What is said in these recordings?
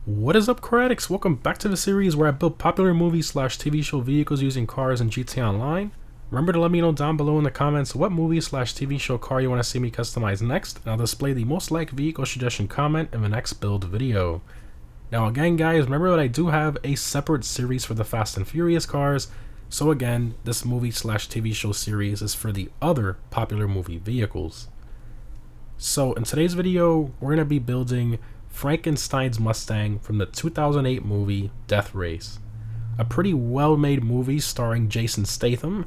What is up, Critics? Welcome back to the series where I build popular movies / TV show vehicles using cars in GTA Online. Remember to let me know down below in the comments what movie / TV show car you want to see me customize next, and I'll display the most liked vehicle suggestion comment in the next build video. Now again guys, remember that I do have a separate series for the Fast and Furious cars, so again, this movie / TV show series is for the other popular movie vehicles. So in today's video, we're going to be building Frankenstein's Mustang from the 2008 movie Death Race. A pretty well-made movie starring Jason Statham,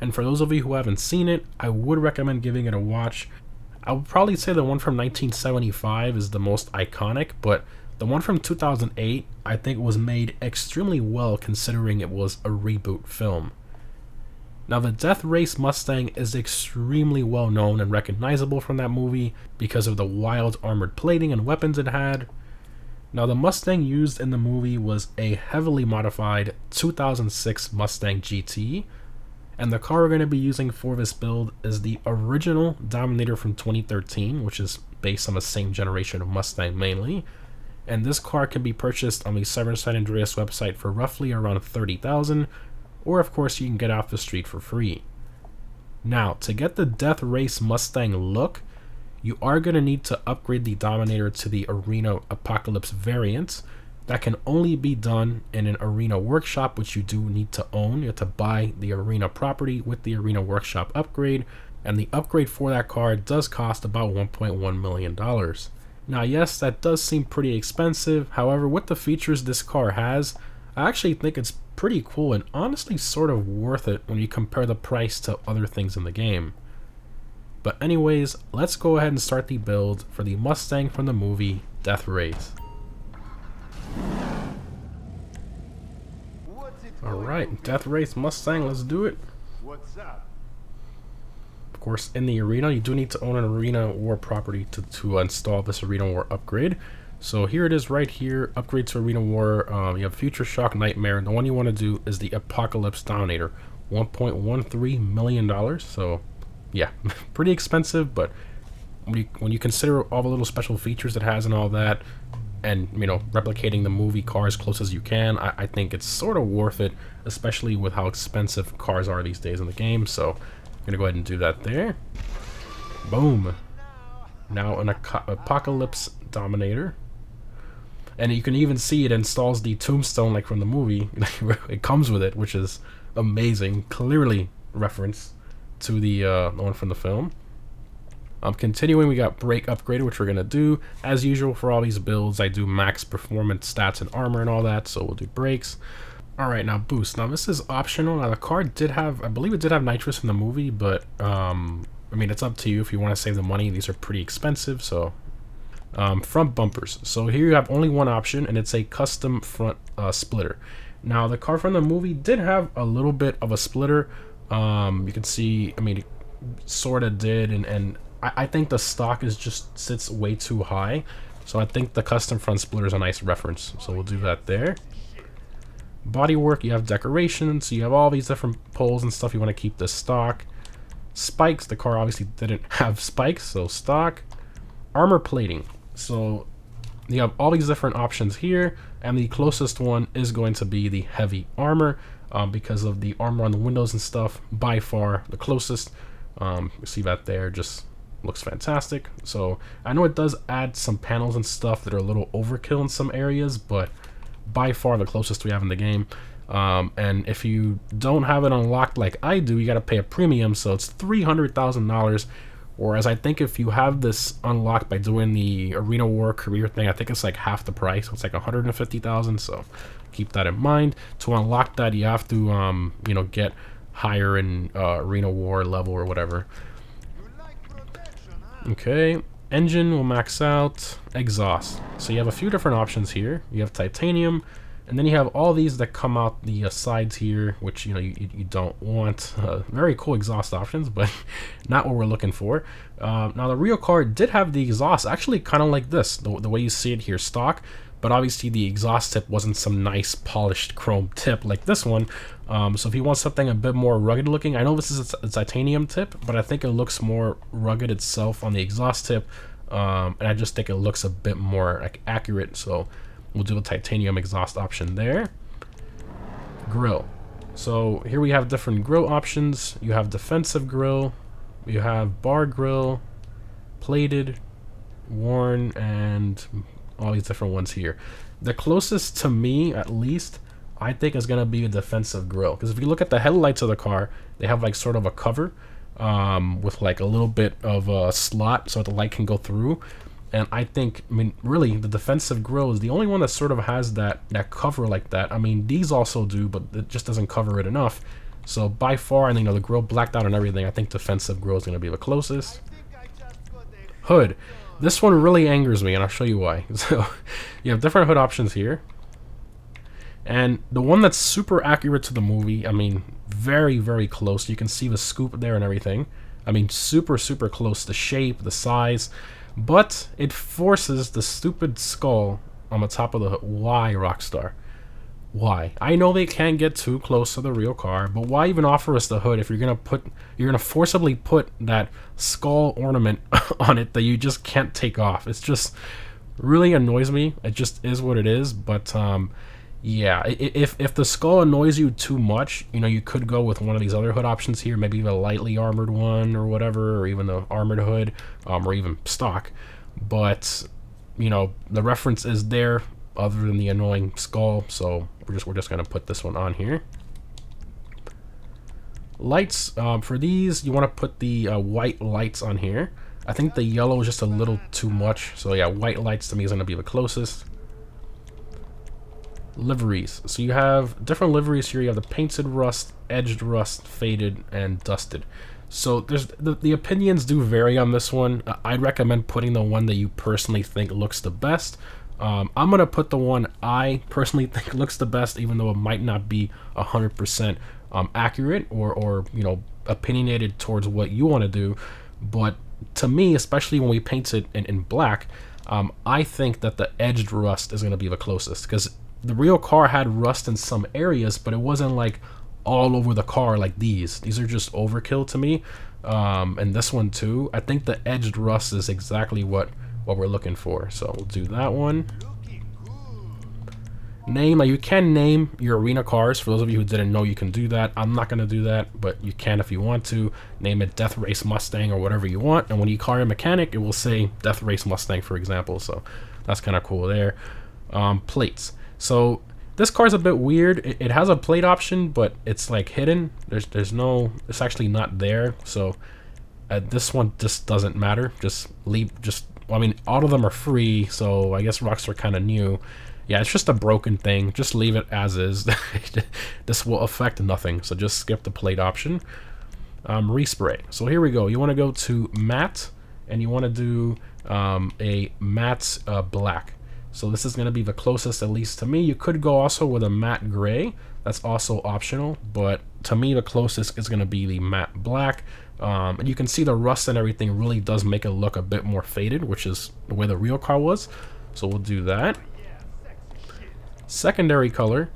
and for those of you who haven't seen it, I would recommend giving it a watch. I would probably say the one from 1975 is the most iconic, but the one from 2008 I think was made extremely well considering it was a reboot film. Now the Death Race Mustang is extremely well known and recognizable from that movie because of the wild armored plating and weapons it had. Now the Mustang used in the movie was a heavily modified 2006 Mustang GT, and the car we're going to be using for this build is the original Dominator from 2013, which is based on the same generation of Mustang mainly, and this car can be purchased on the Severance San Andreas website for roughly around $30,000, or of course you can get off the street for free. Now, to get the Death Race Mustang look, you are going to need to upgrade the Dominator to the Arena Apocalypse variant. That can only be done in an Arena workshop, which you do need to own. You have to buy the Arena property with the Arena workshop upgrade, and the upgrade for that car does cost about $1.1 million. Now yes, that does seem pretty expensive, however with the features this car has, I actually think it's pretty cool and honestly sort of worth it when you compare the price to other things in the game. But anyways, let's go ahead and start the build for the Mustang from the movie Death Race. Alright, Death Race Mustang, let's do it. What's up? Of course, in the arena, you do need to own an Arena War property to install this Arena War upgrade. So here it is right here, upgrade to Arena War. You have Future Shock Nightmare, and the one you want to do is the Apocalypse Dominator, $1.13 million. So yeah, pretty expensive, but when you consider all the little special features it has and all that, and you know, replicating the movie car as close as you can, I think it's sort of worth it, especially with how expensive cars are these days in the game. So I'm gonna go ahead and do that there. Boom. Now an Apocalypse Dominator. And you can even see it installs the tombstone like from the movie. It comes with it, which is amazing. Clearly reference to the one from the film. Continuing, we got brake upgrade, which we're going to do. As usual for all these builds, I do max performance stats and armor and all that, so we'll do brakes. Alright, now boost. Now this is optional. Now the car did have, I believe it did have nitrous in the movie, but I mean, it's up to you if you want to save the money. These are pretty expensive, so... front bumpers. So here you have only one option, and it's a custom front splitter. Now the car from the movie did have a little bit of a splitter. You can see, I mean, it sort of did, and I think the stock sits way too high. So I think the custom front splitter is a nice reference. So we'll do that there. Bodywork, you have decorations, so you have all these different poles and stuff. You want to keep this stock. Spikes, the car obviously didn't have spikes, so stock. Armor plating. So you have all these different options here, and the closest one is going to be the heavy armor, because of the armor on the windows and stuff. By far the closest. You see that there, just looks fantastic. So I know it does add some panels and stuff that are a little overkill in some areas, but by far the closest we have in the game. And if you don't have it unlocked like I do, you got to pay a premium, so it's $300,000. Whereas I think if you have this unlocked by doing the Arena War career thing, I think it's like half the price. It's like $150,000. So keep that in mind. To unlock that, you have to, you know, get higher in Arena War level or whatever. Okay, engine will max out. Exhaust. So you have a few different options here. You have titanium. And then you have all these that come out the sides here, which you know you don't want. Very cool exhaust options, but not what we're looking for. Now the real car did have the exhaust actually kind of like this, the way you see it here stock, but obviously the exhaust tip wasn't some nice polished chrome tip like this one. So if you want something a bit more rugged looking, I know this is a titanium tip, but I think it looks more rugged itself on the exhaust tip. And I just think it looks a bit more like accurate. So We'll do a titanium exhaust option there. Grill. So here we have different grill options. You have defensive grill, you have bar grill, plated, worn, and all these different ones here. The closest to me, at least, I think is going to be a defensive grill. Because if you look at the headlights of the car, they have like sort of a cover with like a little bit of a slot so the light can go through. And I think, I mean, really, the defensive grill is the only one that sort of has that cover like that. I mean, these also do, but it just doesn't cover it enough. So by far, and you know, the grill blacked out and everything, I think defensive grill is going to be the closest. Hood. This one really angers me, and I'll show you why. So you have different hood options here. And the one that's super accurate to the movie, I mean, very, very close. You can see the scoop there and everything. I mean, super, super close. The shape, the size. But it forces the stupid skull on the top of the hood. Why, Rockstar? Why? I know they can't get too close to the real car, but why even offer us the hood if you're gonna forcibly put that skull ornament on it that you just can't take off? It's just really annoys me. It just is what it is. But yeah, if the skull annoys you too much, you know, you could go with one of these other hood options here, maybe the lightly armored one or whatever, or even the armored hood, or even stock. But you know, the reference is there other than the annoying skull, so we're just gonna put this one on here. Lights, for these you want to put the white lights on here. I think the yellow is just a little too much, so yeah, white lights to me is gonna be the closest. Liveries. So you have different liveries here. You have the painted rust, edged rust, faded, and dusted. So there's the opinions do vary on this one. I'd recommend putting the one that you personally think looks the best. I'm gonna put the one I personally think looks the best, even though it might not be 100% accurate or you know, opinionated towards what you want to do. But to me, especially when we paint it in black, I think that the edged rust is gonna be the closest, because the real car had rust in some areas, but it wasn't like all over the car like these. These are just overkill to me. And this one too. I think the edged rust is exactly what we're looking for. So we'll do that one. Name. You can name your arena cars. For those of you who didn't know, you can do that. I'm not going to do that, but you can if you want to. Name it Death Race Mustang or whatever you want. And when you call your mechanic, it will say Death Race Mustang, for example. So that's kind of cool there. Plates. So this car is a bit weird. It has a plate option, but it's like hidden. There's no, it's actually not there. So this one just doesn't matter. I mean, all of them are free, so I guess Rockstar kind of knew. Yeah, it's just a broken thing. Just leave it as is. This will affect nothing, so just skip the plate option. Respray. So here we go. You want to go to matte, and you want to do a matte black. So this is going to be the closest, at least to me. You could go also with a matte gray. That's also optional, but to me the closest is going to be the matte black. And you can see the rust and everything really does make it look a bit more faded, which is the way the real car was. So we'll do that. Secondary color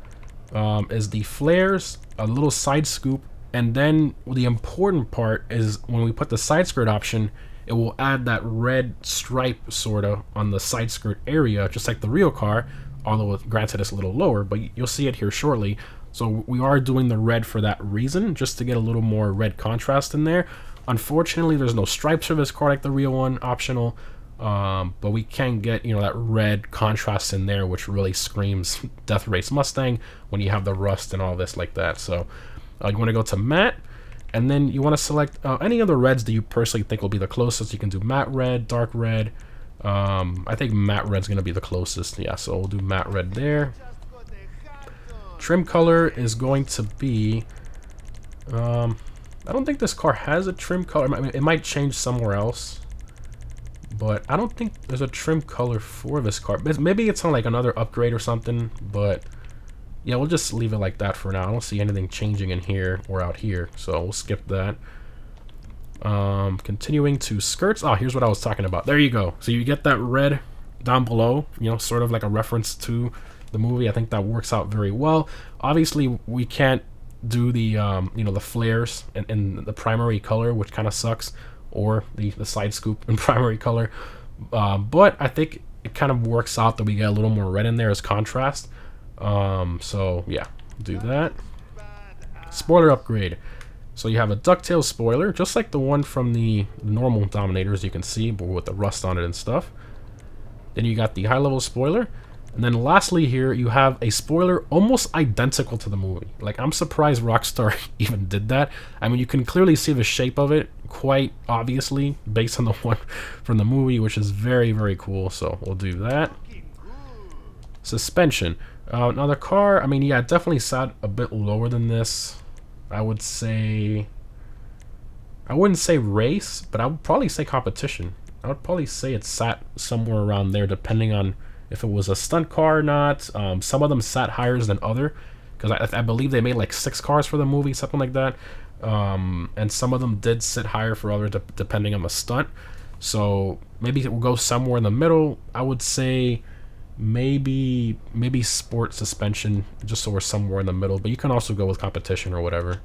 is the flares, a little side scoop, and then the important part is when we put the side skirt option, it will add that red stripe sorta on the side skirt area, just like the real car, although granted it's a little lower, but you'll see it here shortly. So we are doing the red for that reason, just to get a little more red contrast in there. Unfortunately, there's no stripes for this car like the real one, optional, but we can get, you know, that red contrast in there, which really screams Death Race Mustang when you have the rust and all this like that. So you want to go to matte. And then you want to select any of the reds that you personally think will be the closest. You can do matte red, dark red. I think matte red's going to be the closest. Yeah, so we'll do matte red there. Trim color is going to be... I don't think this car has a trim color. I mean, it might change somewhere else. But I don't think there's a trim color for this car. Maybe it's on like another upgrade or something, but... yeah, we'll just leave it like that for now. I don't see anything changing in here or out here, so we'll skip that. Continuing to skirts. Oh, here's what I was talking about. There you go. So you get that red down below, you know, sort of like a reference to the movie. I think that works out very well. Obviously, we can't do the, you know, the flares in the primary color, which kind of sucks, or the side scoop in primary color. But I think it kind of works out that we get a little more red in there as contrast. So yeah, do that. Spoiler upgrade. So you have a ducktail spoiler, just like the one from the normal Dominators, you can see, but with the rust on it and stuff. Then you got the high-level spoiler. And then lastly here, you have a spoiler almost identical to the movie. Like, I'm surprised Rockstar even did that. I mean, you can clearly see the shape of it quite obviously based on the one from the movie, which is very, very cool. So we'll do that. Suspension. Now the car, I mean, yeah, it definitely sat a bit lower than this. I would say, I wouldn't say race, but I would probably say competition. I would probably say it sat somewhere around there, depending on if it was a stunt car or not. Some of them sat higher than other, because I believe they made like 6 cars for the movie, something like that. And some of them did sit higher for others, depending on the stunt. So maybe it will go somewhere in the middle. I would say maybe sport suspension, just so we're somewhere in the middle, but you can also go with competition or whatever.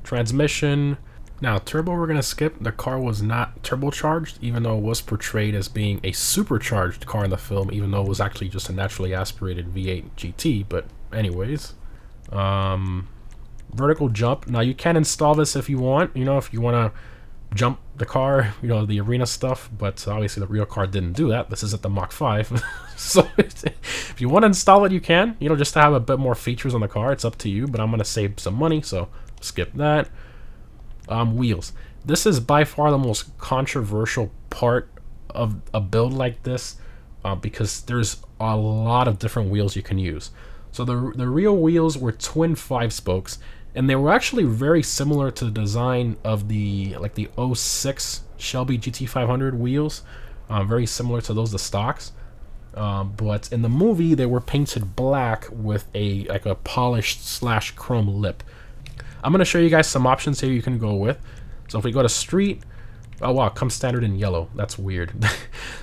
Transmission. Now turbo we're gonna skip. The car was not turbocharged, even though it was portrayed as being a supercharged car in the film, even though it was actually just a naturally aspirated V8 GT. But anyways, vertical jump. Now you can install this if you want, you know, if you want to jump the car, you know, the arena stuff, but obviously the real car didn't do that. This is at the Mach 5. So if you want to install it, you can, you know, just to have a bit more features on the car. It's up to you, but I'm going to save some money, so skip that. Wheels. This is by far the most controversial part of a build like this, because there's a lot of different wheels you can use. So the real wheels were twin 5-spokes, and they were actually very similar to the design of the the 06 Shelby GT500 wheels, very similar to those, the stocks. But in the movie, they were painted black with a polished / chrome lip. I'm gonna show you guys some options here you can go with. So if we go to street, oh wow, it comes standard in yellow. That's weird.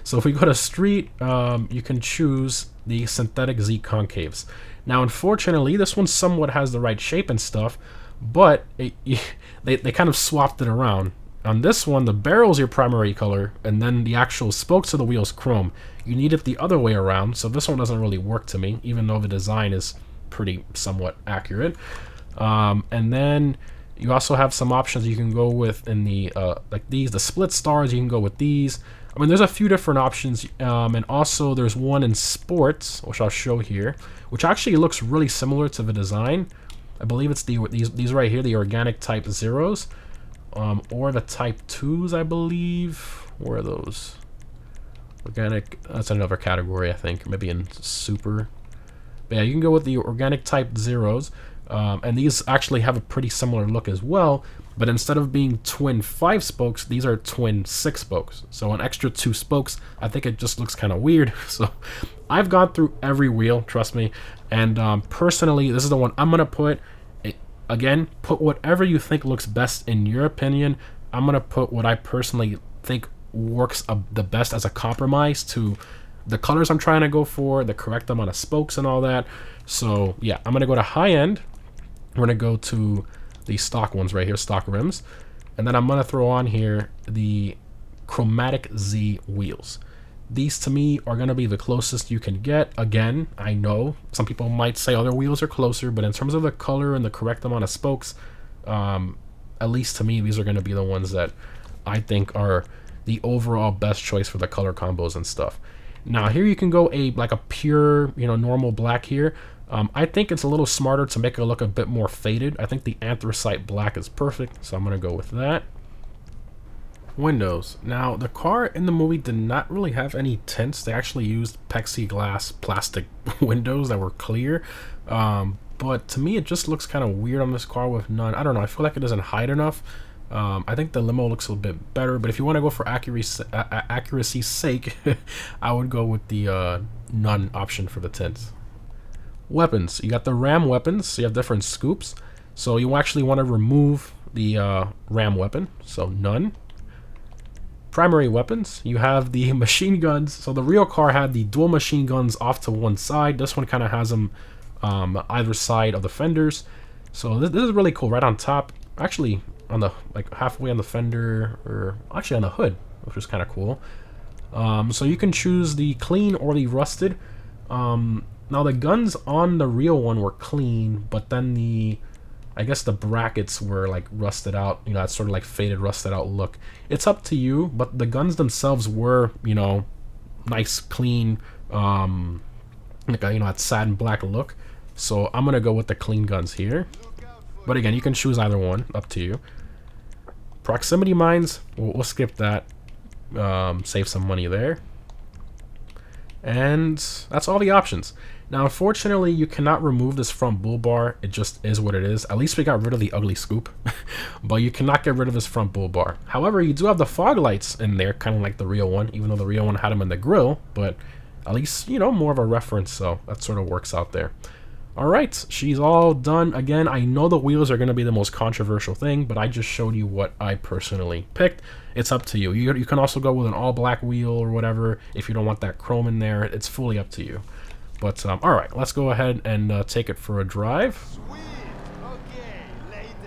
So if we go to street, you can choose the synthetic Z concaves. Now, unfortunately, this one somewhat has the right shape and stuff, but they kind of swapped it around. On this one, the barrel's your primary color, and then the actual spokes of the wheel's chrome. You need it the other way around, so this one doesn't really work to me, even though the design is pretty somewhat accurate. And then you also have some options you can go with in the like these, the split stars. You can go with these. I mean, there's a few different options, and also there's one in sports, which I'll show here, which actually looks really similar to the design. I believe it's these right here, the organic type zeros, or the type 2s, I believe. Where are those? Organic, that's another category, I think, maybe in super. But yeah, you can go with the organic type zeros. And these actually have a pretty similar look as well, but instead of being twin 5-spokes, these are twin 6-spokes. So an extra 2 spokes, I think it just looks kind of weird. So I've gone through every wheel, trust me, and personally, this is the one I'm gonna put. Again, put whatever you think looks best in your opinion. I'm gonna put what I personally think works the best as a compromise to the colors I'm trying to go for, the correct amount of spokes and all that. So yeah, I'm gonna go to high end. We're gonna go to the stock ones right here, stock rims, and then I'm gonna throw on here the Chromatic Z wheels. These to me are gonna be the closest you can get. Again, I know some people might say other wheels are closer, but in terms of the color and the correct amount of spokes, at least to me, these are gonna be the ones that I think are the overall best choice for the color combos and stuff. Now here you can go like a pure, you know, normal black here. I think it's a little smarter to make it look a bit more faded. I think the anthracite black is perfect, so I'm gonna go with that. Windows. Now the car in the movie did not really have any tints. They actually used plexiglass plastic windows that were clear. But to me, it just looks kind of weird on this car with none. I don't know. I feel like it doesn't hide enough. I think the limo looks a little bit better, but if you want to go for accuracy's sake, I would go with the none option for the tints. Weapons. You got the ram weapons, so you have different scoops. So you actually want to remove the ram weapon, so none. Primary weapons, you have the machine guns. So the real car had the dual machine guns off to one side. This one kind of has them either side of the fenders. So this is really cool. Right on top, actually on the like halfway on the fender, or actually on the hood, which is kind of cool. So you can choose the clean or the rusted. Now the guns on the real one were clean, but then I guess the brackets were like rusted out. You know, it's sort of like faded, rusted out look. It's up to you, but the guns themselves were, you know, nice, clean, like a, you know, that satin black look. So I'm gonna go with the clean guns here. But again, you can choose either one, up to you. Proximity mines, we'll skip that. Save some money there. And that's all the options. Now, unfortunately, you cannot remove this front bull bar. It just is what it is. At least we got rid of the ugly scoop. But you cannot get rid of this front bull bar. However, you do have the fog lights in there, kind of like the real one, even though the real one had them in the grill. But at least, you know, more of a reference, so that sort of works out there. Alright, she's all done. Again, I know the wheels are going to be the most controversial thing, but I just showed you what I personally picked. It's up to you. You can also go with an all-black wheel or whatever if you don't want that chrome in there. It's fully up to you. But, alright, let's go ahead and take it for a drive.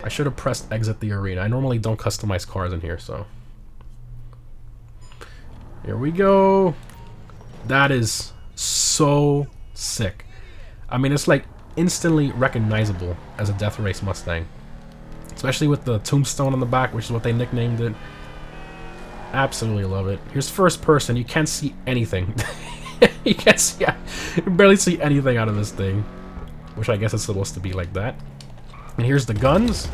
I should have pressed exit the arena. I normally don't customize cars in here, so. Here we go. That is so sick. I mean, it's like instantly recognizable as a Death Race Mustang, especially with the tombstone on the back, which is what they nicknamed it. Absolutely love it. Here's first person. You can't see anything. You can't see, you can barely see anything out of this thing, which I guess it's supposed to be like that. And here's the guns.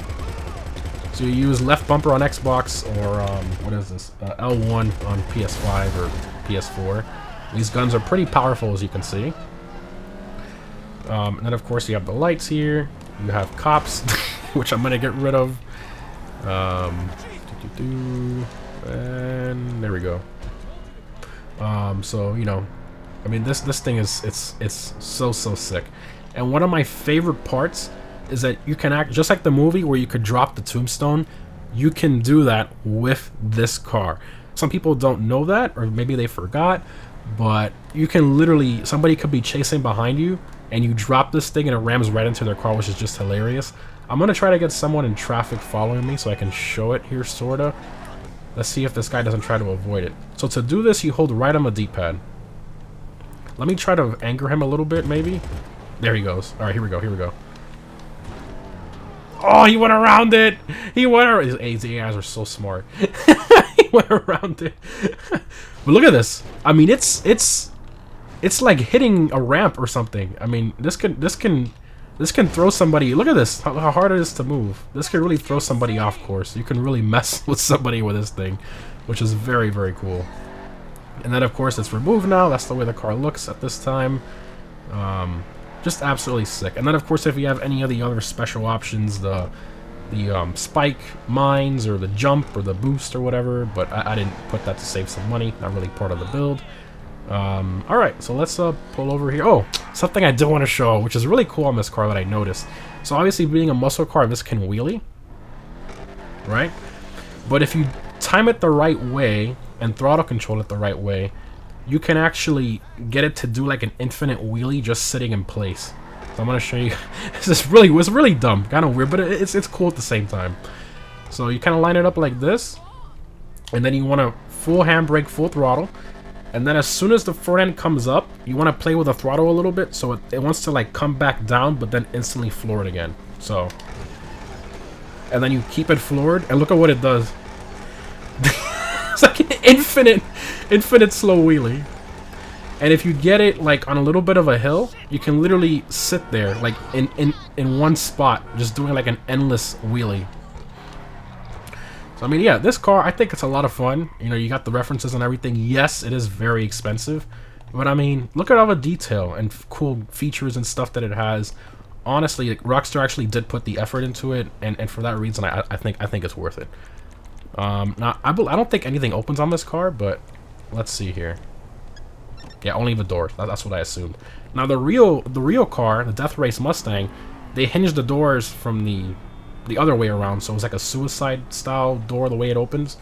So you use left bumper on Xbox or what is this? L1 on PS5 or PS4. These guns are pretty powerful, as you can see. And then of course you have the lights here. You have cops, which I'm gonna get rid of. And there we go. So you know, I mean this thing is it's so sick. And one of my favorite parts is that you can act just like the movie where you could drop the tombstone. You can do that with this car. Some people don't know that, or maybe they forgot, but you can literally, somebody could be chasing behind you and you drop this thing and it rams right into their car, which is just hilarious. I'm gonna try to get someone in traffic following me so I can show it here, sorta. Let's see if this guy doesn't try to avoid it. So to do this, you hold right on the D-pad. Let me try to anger him a little bit, maybe. There he goes. All right, here we go, here we go. Oh, he went around it! He went around. His AIs are so smart. He went around it. But look at this. I mean, it's like hitting a ramp or something. I mean, this can throw somebody. Look at this. How hard it is to move. This can really throw somebody off course. You can really mess with somebody with this thing, which is very, very cool. And then of course it's removed now. That's the way the car looks at this time. Just absolutely sick. And then of course if you have any of the other special options, the spike mines or the jump or the boost or whatever, but I didn't put that to save some money. Not really part of the build. Alright, so let's pull over here. Oh, something I did want to show, which is really cool on this car that I noticed. So obviously being a muscle car, this can wheelie, right? But if you time it the right way and throttle control it the right way, you can actually get it to do like an infinite wheelie just sitting in place. So I'm gonna show you. It's really dumb, kind of weird, but it's cool at the same time. So you kind of line it up like this, and then you want to full handbrake, full throttle, and then as soon as the front end comes up, you want to play with the throttle a little bit, so it wants to like come back down, but then instantly floor it again. So, and then you keep it floored, and look at what it does. It's like an infinite slow wheelie. And if you get it like on a little bit of a hill, you can literally sit there like in one spot, just doing like an endless wheelie. So I mean, yeah, this car, I think it's a lot of fun. You know, you got the references and everything. Yes, it is very expensive, but I mean, look at all the detail and cool features and stuff that it has. Honestly, like, Rockstar actually did put the effort into it, and for that reason, I think it's worth it. Now, I don't think anything opens on this car, but let's see here. Yeah, only the doors. That's what I assumed. Now, the real car, the Death Race Mustang, they hinged the doors from the other way around, so it was like a suicide-style door the way it opens.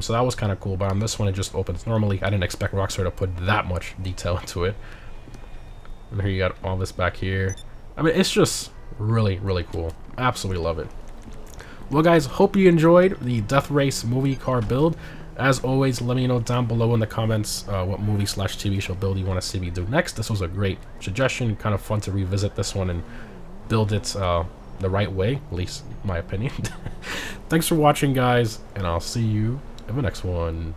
So that was kind of cool, but on this one, it just opens normally. I didn't expect Rockstar to put that much detail into it. And here you got all this back here. I mean, it's just really, really cool. Absolutely love it. Well, guys, hope you enjoyed the Death Race movie car build. As always, let me know down below in the comments what movie / TV show build you want to see me do next. This was a great suggestion, kind of fun to revisit this one and build it the right way, at least in my opinion. Thanks for watching, guys, and I'll see you in the next one.